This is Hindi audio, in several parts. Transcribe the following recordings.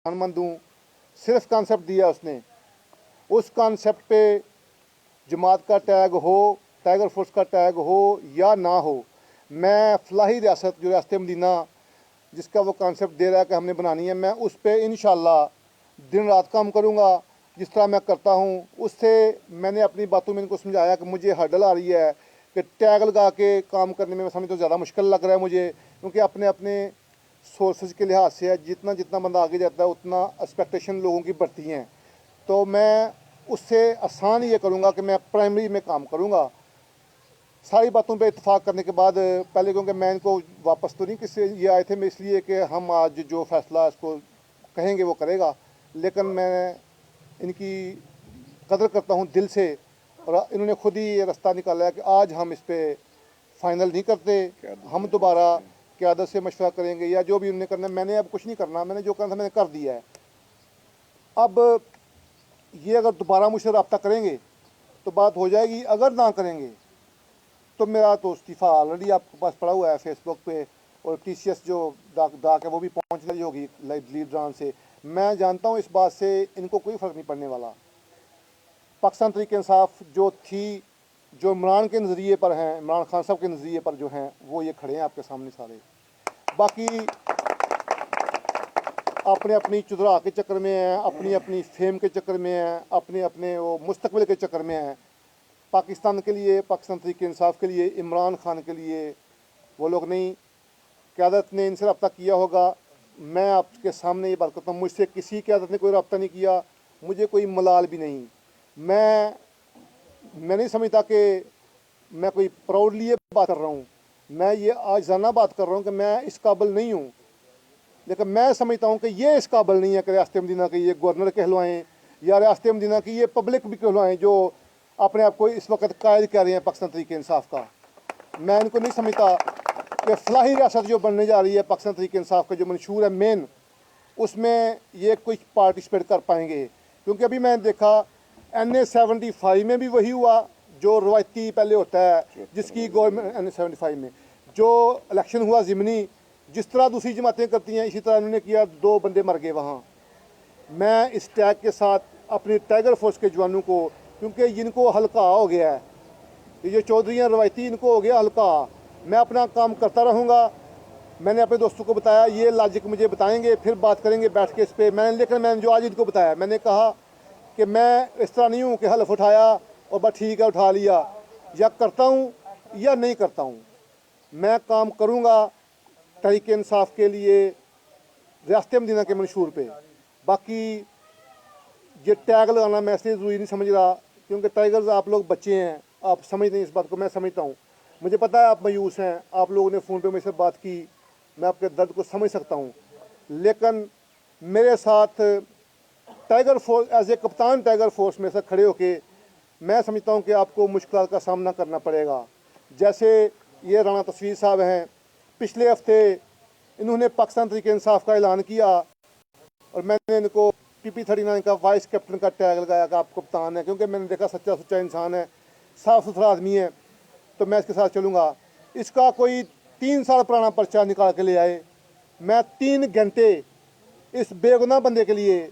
ईमानमंद हूँ। सिर्फ कॉन्सेप्ट दिया उसने, उस कॉन्सेप्ट पे जमात का टैग हो, टाइगर फोर्स का टैग हो या ना हो, मैं फलाही रियासत जो रियासत मदीना जिसका वो कॉन्सेप्ट दे रहा है कि हमने बनानी है, मैं उस पर इंशाल्लाह दिन रात काम करूँगा जिस तरह मैं करता हूँ। उससे मैंने अपनी बातों में इनको समझाया कि मुझे हर्डल आ रही है कि टैग लगा के काम करने में समझ तो ज़्यादा मुश्किल लग रहा है मुझे, क्योंकि अपने अपने सोर्सेज के लिहाज से जितना जितना बंदा आगे जाता है उतना एक्सपेक्टेशन लोगों की बढ़ती हैं। तो मैं उससे आसान ये करूँगा कि मैं प्राइमरी में काम करूँगा। सारी बातों पे इत्तेफाक करने के बाद पहले, क्योंकि मैं इनको वापस तो नहीं किससे ये आए थे, मैं इसलिए कि हम आज जो फैसला इसको कहेंगे वो करेगा, लेकिन मैं इनकी कदर करता हूँ दिल से, और इन्होंने खुद ही ये रास्ता निकाला है कि आज हम इस पर फाइनल नहीं करते, हम दोबारा क़यादत से मशवरा करेंगे या जो भी उन्होंने करना है। मैंने अब कुछ नहीं करना, मैंने जो करना था मैंने कर दिया है। अब ये अगर दोबारा मुझसे रब्ता करेंगे तो बात हो जाएगी, अगर ना करेंगे तो मेरा तो इस्तीफ़ा ऑलरेडी आपके पास पड़ा हुआ है फेसबुक पे, और TCS जो डाक है वो भी पहुंच रही होगी लीडरान से। मैं जानता हूं इस बात से इनको कोई फ़र्क नहीं पड़ने वाला। पाकिस्तान तहरीक इंसाफ जो थी, जो इमरान के नज़रिए पर हैं, इमरान खान साहब के नज़रिए पर जो हैं, वो ये खड़े हैं आपके सामने सारे। बाकी अपने अपनी चुदरा के चक्कर में हैं, अपनी अपनी फेम के चक्कर में हैं, अपने अपने वो मुस्तकबिल के चक्कर में हैं। पाकिस्तान के लिए, पाकिस्तान तहरीक इंसाफ के लिए, इमरान खान के लिए वो लोग नहीं। क़यादत ने इनसे रब्ता किया होगा, मैं आपके सामने ये बात करता हूँ, मुझसे किसी क़यादत ने कोई रब्ता नहीं किया, मुझे कोई मलाल भी नहीं। मैं नहीं समझता कि मैं कोई प्राउडली ये बात कर रहा हूँ, मैं ये आजाना बात कर रहा हूँ कि मैं इस काबिल नहीं हूँ, लेकिन मैं समझता हूँ कि ये इस काबिल नहीं है कि रियासत मदीना के ये गवर्नर कहलवाएँ या रियासत मदीना की ये पब्लिक भी कहलवाएँ जो अपने आप को इस वक्त कायद कह रहे हैं पाकिस्तान तहरीक इंसाफ का। मैं इनको नहीं समझता कि फलाही रियासत जो बनने जा रही है पाकिस्तान तहरीक इंसाफ का जो मंशूर है मेन, उसमें ये कुछ पार्टिसिपेट कर पाएंगे। क्योंकि अभी मैंने देखा NA 75 में भी वही हुआ जो रवायती पहले होता है, जिसकी गवर्नमेंट NA 75 में जो इलेक्शन हुआ ज़िमनी, जिस तरह दूसरी जमातें करती हैं इसी तरह उन्होंने किया, 2 बंदे मर गए वहाँ। मैं इस टैग के साथ अपनी टाइगर फोर्स के जवानों को, क्योंकि इनको हल्का हो गया है, ये जो चौधरी हैं रवायती, इनको हो गया हल्का, मैं अपना काम करता रहूँगा। मैंने अपने दोस्तों को बताया, ये लॉजिक मुझे बताएंगे, फिर बात करेंगे बैठ के इस पर। लेकिन मैंने जो आज इनको बताया, मैंने कहा कि मैं इस तरह नहीं हूँ कि हल्फ उठाया और बस ठीक है उठा लिया, या करता हूँ या नहीं करता हूँ। मैं काम करूँगा तहरीक इंसाफ के लिए, रियासत मदीना के मंशूर पे। बाकी ये टैग लगाना मैं इसलिए ज़रूरी नहीं समझ रहा क्योंकि टाइगर्स आप लोग बच्चे हैं, आप समझते हैं इस बात को, मैं समझता हूँ। मुझे पता है आप मायूस हैं, आप लोगों ने फ़ोन पे मेरे से बात की, मैं आपके दर्द को समझ सकता हूँ, लेकिन मेरे साथ टाइगर फोर्स एज ए कप्तान टाइगर फोर्स में से खड़े होके मैं समझता हूँ कि आपको मुश्किल का सामना करना पड़ेगा। जैसे ये राणा तस्वीर साहब हैं, पिछले हफ्ते इन्होंने पाकिस्तान तहरीक इंसाफ का ऐलान किया और मैंने इनको PP39 का वाइस कैप्टन का टैग लगाया कि आप कप्तान है, क्योंकि मैंने देखा सच्चा सुच्चा इंसान है, साफ़ सुथरा आदमी है, तो मैं इसके साथ चलूँगा। इसका कोई 3 साल पुराना पर्चा निकाल के ले आए, मैं 3 घंटे इस बेगुनाह बंदे के लिए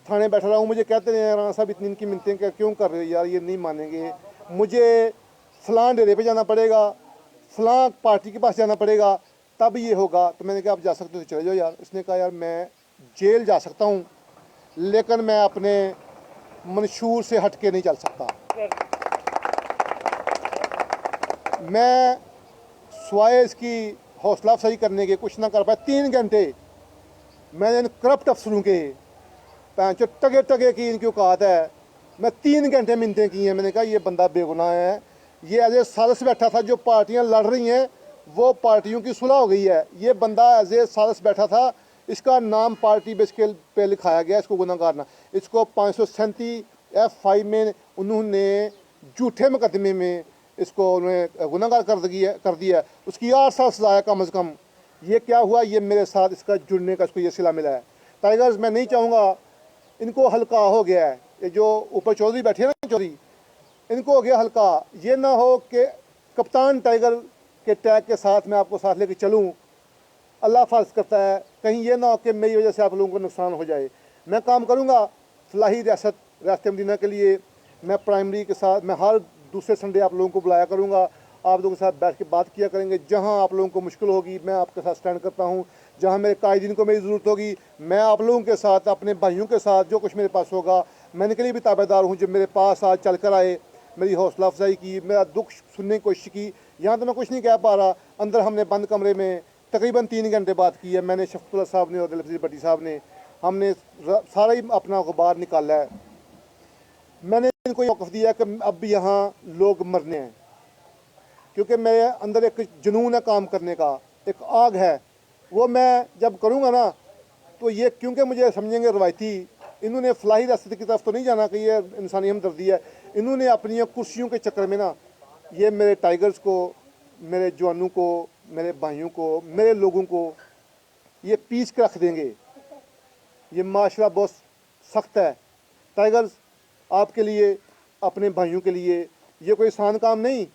थाने बैठा रहा हूँ। मुझे कहते हैं राणा साहब इतनी इनकी मिलते हैं क्यों कर रहे हो यार, ये नहीं मानेंगे, मुझे फ़लाँ डेरे पे जाना पड़ेगा, फ़लाँ पार्टी के पास जाना पड़ेगा, तब ये होगा। तो मैंने कहा आप जा सकते हो तो चले जाओ यार। उसने कहा यार मैं जेल जा सकता हूँ लेकिन मैं अपने मंशूर से हट के नहीं चल सकता। मैं स्वाय इसकी हौसला अफजाई करने के कुछ ना कर पाया। 3 घंटे मैंने इन करप्ट अफसरों के जो टगे टगे की इनकी औकात है, मैं 3 घंटे मिन्नतें की हैं। मैंने कहा ये बंदा बेगुनाह है, ये एज ए साजिश बैठा था, जो पार्टियां लड़ रही हैं वो पार्टियों की सुलह हो गई है, ये बंदा एज ए साजिश बैठा था, इसका नाम पार्टी बेस के पे लिखाया गया, इसको गुनाहगार ना, इसको 537 F5 में उन्होंने झूठे मुकदमे में इसको उन्होंने गुनाहगार कर दिया। उसकी 8 साल सज़ा है कम अज़ कम। ये क्या हुआ, ये मेरे साथ इसका जुड़ने का इसको ये सिला मिला है। टाइगर्स मैं नहीं चाहूँगा, इनको हल्का हो गया है, ये जो ऊपर चौधरी बैठे हैं ना चौधरी, इनको हो गया हल्का। ये ना हो कि कप्तान टाइगर के टैग के साथ मैं आपको साथ लेके चलूँ अल्लाह फ़र्ज करता है, कहीं ये ना हो कि मेरी वजह से आप लोगों को नुकसान हो जाए। मैं काम करूँगा फलाही रियासत मदीना के लिए। मैं प्राइमरी के साथ मैं हर दूसरे संडे आप लोगों को बुलाया करूँगा, आप लोगों के साथ बैठ के बात किया करेंगे। जहाँ आप लोगों को मुश्किल होगी मैं आपके साथ स्टैंड करता हूँ, जहाँ मेरे कायदीन को मेरी ज़रूरत होगी मैं आप लोगों के साथ, अपने भाइयों के साथ जो कुछ मेरे पास होगा मैं इनके लिए भी ताबेदार हूँ। जब मेरे पास आज चल कर आए, मेरी हौसला अफजाई की, मेरा दुख सुनने की कोशिश की। यहाँ तो मैं कुछ नहीं कह पा रहा, अंदर हमने बंद कमरे में तकरीबन 3 घंटे बात की है। मैंने शफकुल्ला साहब ने और दिलफजील भट्टी साहब ने, हमने सारा ही अपना गुबार निकाला है। मैंने इनको मौक़िफ़ दिया कि अब यहाँ लोग मरने हैं, क्योंकि मेरे अंदर एक जुनून है काम करने का, एक आग है। वो मैं जब करूँगा ना तो ये, क्योंकि मुझे समझेंगे रवायती, इन्होंने फलाही रास्ते की तरफ तो नहीं जाना कि ये इंसानी हमदर्दी है। इन्होंने अपनी कुर्सियों के चक्कर में ना ये मेरे टाइगर्स को, मेरे जवानों को, मेरे भाइयों को, मेरे लोगों को ये पीस के रख देंगे। ये माशरा बहुत सख्त है। टाइगर्स आपके लिए, अपने भाइयों के लिए ये कोई आसान काम नहीं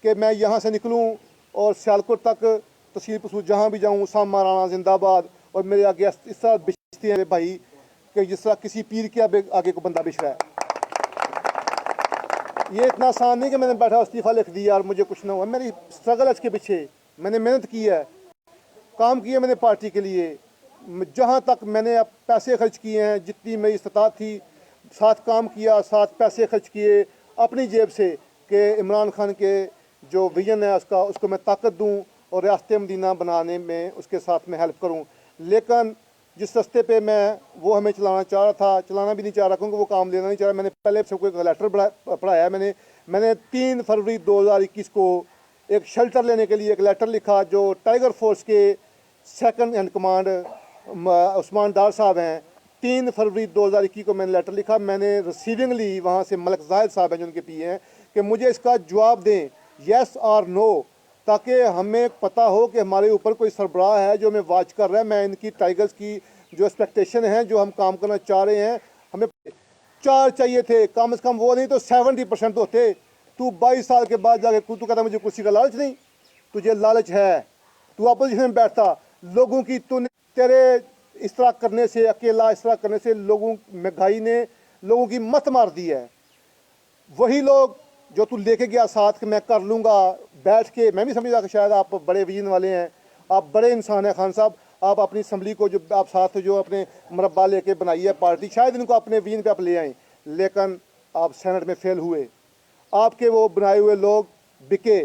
कि मैं यहाँ से निकलूँ और सियालकोट तक तहसील पसूर जहाँ भी जाऊँ सामा राणा जिंदाबाद और मेरे आगे इस तरह बिछते हैं मेरे भाई कि जिस तरह किसी पीर के आगे को बंदा बिछ रहा है। ये इतना आसान नहीं कि मैंने बैठा इस्तीफ़ा लिख दिया और मुझे कुछ ना हुआ। मेरी स्ट्रगल है इसके पीछे, मैंने मेहनत की है, काम किया मैंने पार्टी के लिए। जहाँ तक मैंने अब पैसे खर्च किए हैं, जितनी मेरी इस्तात थी, साथ काम किया, साथ पैसे खर्च किए अपनी जेब से कि इमरान खान के जो विजन है उसको मैं ताकत दूँ और रियासत मदीना बनाने में उसके साथ में हेल्प करूँ। लेकिन जिस रास्ते पे मैं वो हमें चलाना चाह रहा था, चलाना भी नहीं चाह रहा, क्योंकि वो काम लेना नहीं चाह रहा। मैंने पहले सबको एक लेटर पढ़ाया। मैंने 3 फरवरी 2021 को एक शेल्टर लेने के लिए एक लेटर लिखा, जो टाइगर फोर्स के सेकंड हैंड कमांड उस्मान डार साहब हैं। 3 फरवरी 2021 को मैंने लेटर लिखा। मैंने रिसीविंग ली वहाँ से, मलक जाहिद साहब हैं जो उनके पी हैं, कि मुझे इसका जवाब दें येस और नो, ताकि हमें पता हो कि हमारे ऊपर कोई सरबराह है जो हमें वाच कर रहा है। मैं इनकी टाइगर्स की जो एक्सपेक्टेशन है, जो हम काम करना चाह रहे हैं, हमें 4 चाहिए थे कम से कम, वो नहीं तो 70% होते। तू 22 साल के बाद जाके तू कहता मुझे कुर्सी का लालच नहीं, तुझे लालच है, तू अपोजिशन में बैठता। लोगों की तूने, तेरे इस तरह करने से, अकेला इस तरह करने से लोगों, महंगाई ने लोगों की मत मार दी है। वही लोग जो तू लेके गया साथ कि मैं कर लूँगा, बैठ के, मैं भी समझा कि शायद आप बड़े विजन वाले हैं, आप बड़े इंसान हैं खान साहब, आप अपनी असम्बली को जो आप साथ जो अपने मरबा लेके बनाई है पार्टी, शायद इनको अपने विजन पे आप ले आएँ, लेकिन आप सेनेट में फेल हुए। आपके वो बनाए हुए लोग बिके।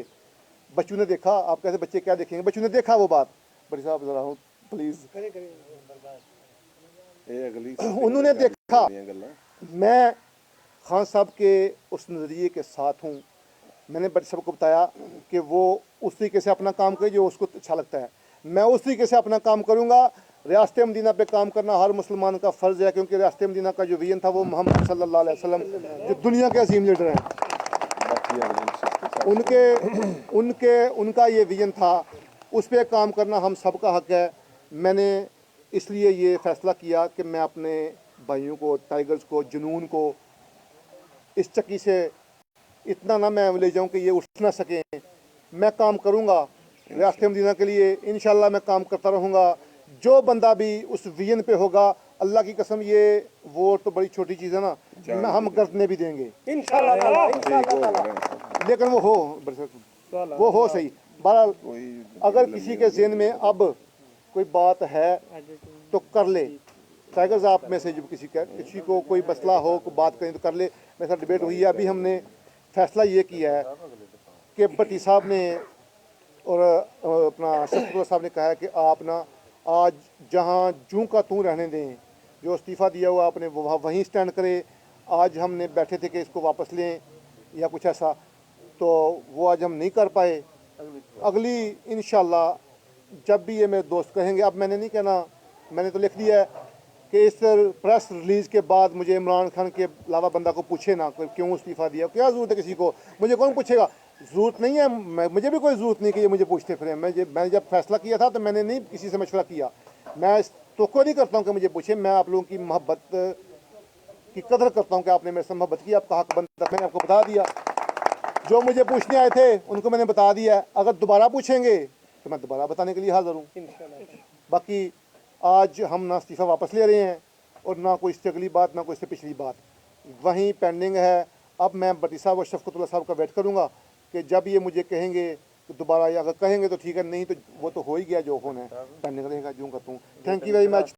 बच्चों ने देखा, आप कैसे बच्चे क्या देखेंगे, बच्चों ने देखा वो बात। बड़ी साहब ज़रा हूँ प्लीज़, उन्होंने देखा। मैं खान साहब के उस नज़रिए के साथ हूँ। मैंने बच्चे सबको बताया कि वो उस तरीके से अपना काम करे जो उसको अच्छा लगता है। मैं उस तरीके से अपना काम करूँगा। रियासत मदीना पे काम करना हर मुसलमान का फ़र्ज़ है, क्योंकि रियासत मदीना का जो विजन था वो मोहम्मद सल्लल्लाहु अलैहि वसल्लम जो दुनिया के अजीम लीडर हैं, उनका ये विजन था, उस पर काम करना हम सब का हक़ है। मैंने इसलिए ये फ़ैसला किया कि मैं अपने भाइयों को, टाइगर्स को, जुनून को इस चक्की से इतना ना मैं ले जाऊं कि ये उठ ना सकें। मैं काम करूंगा रियासत मदीना के लिए, इंशाल्लाह मैं काम करता रहूँगा। जो बंदा भी उस विजन पे होगा, अल्लाह की कसम, ये वोट तो बड़ी छोटी चीज़ है ना, मैं हम करने भी देंगे इंशाल्लाह, लेकिन वो हो सही। बहरहाल अगर किसी के ज़हन में अब कोई बात है तो कर ले। टाइगर्स आप में से जो किसी को कोई मसला हो, कोई बात करें तो कर ले। मेरे साथ डिबेट हुई है। अभी हमने फैसला ये किया है कि भट्टी साहब ने और अपना शफकुल्ला साहब ने कहा है कि आप ना आज जहाँ जूं का तूं रहने दें, जो इस्तीफ़ा दिया हुआ आपने वो वहीं स्टैंड करे। आज हमने बैठे थे कि इसको वापस लें या कुछ ऐसा, तो वो आज हम नहीं कर पाए। अगली इंशाल्लाह जब भी ये मेरे दोस्त कहेंगे, अब मैंने नहीं कहना, मैंने तो लिख दिया है कि इस प्रेस रिलीज़ के बाद मुझे इमरान खान के अलावा बंदा को पूछे ना क्यों इस्तीफ़ा दिया। क्या ज़रूरत है किसी को, मुझे कौन पूछेगा, ज़रूरत नहीं है, मुझे भी कोई ज़रूरत नहीं कि ये मुझे पूछते फिरें। मैंने जब फैसला किया था तो मैंने नहीं किसी से मशवरा किया। मैं तो कोई नहीं करता हूँ कि मुझे पूछे। मैं आप लोगों की मोहब्बत की कदर करता हूँ कि आपने मेरे से मोहब्बत की, आपका हक बनता, मैंने आपको बता दिया। जो मुझे पूछने आए थे उनको मैंने बता दिया। अगर दोबारा पूछेंगे तो मैं दोबारा बताने के लिए हाज़िर हूँ। इंशाल्लाह। बाकी आज हम ना इस्तीफ़ा वापस ले रहे हैं और ना कोई इससे अगली बात ना कोई इससे पिछली बात, वहीं पेंडिंग है। अब मैं भट्टी साहब और शफ़क़तुल्लाह साहब का वेट करूँगा कि जब ये मुझे कहेंगे तो दोबारा, या अगर कहेंगे तो ठीक है, नहीं तो वो तो हो ही गया जो होना है, पेंडिंग रहेगा, यूँ करता हूँ। Thank you very much.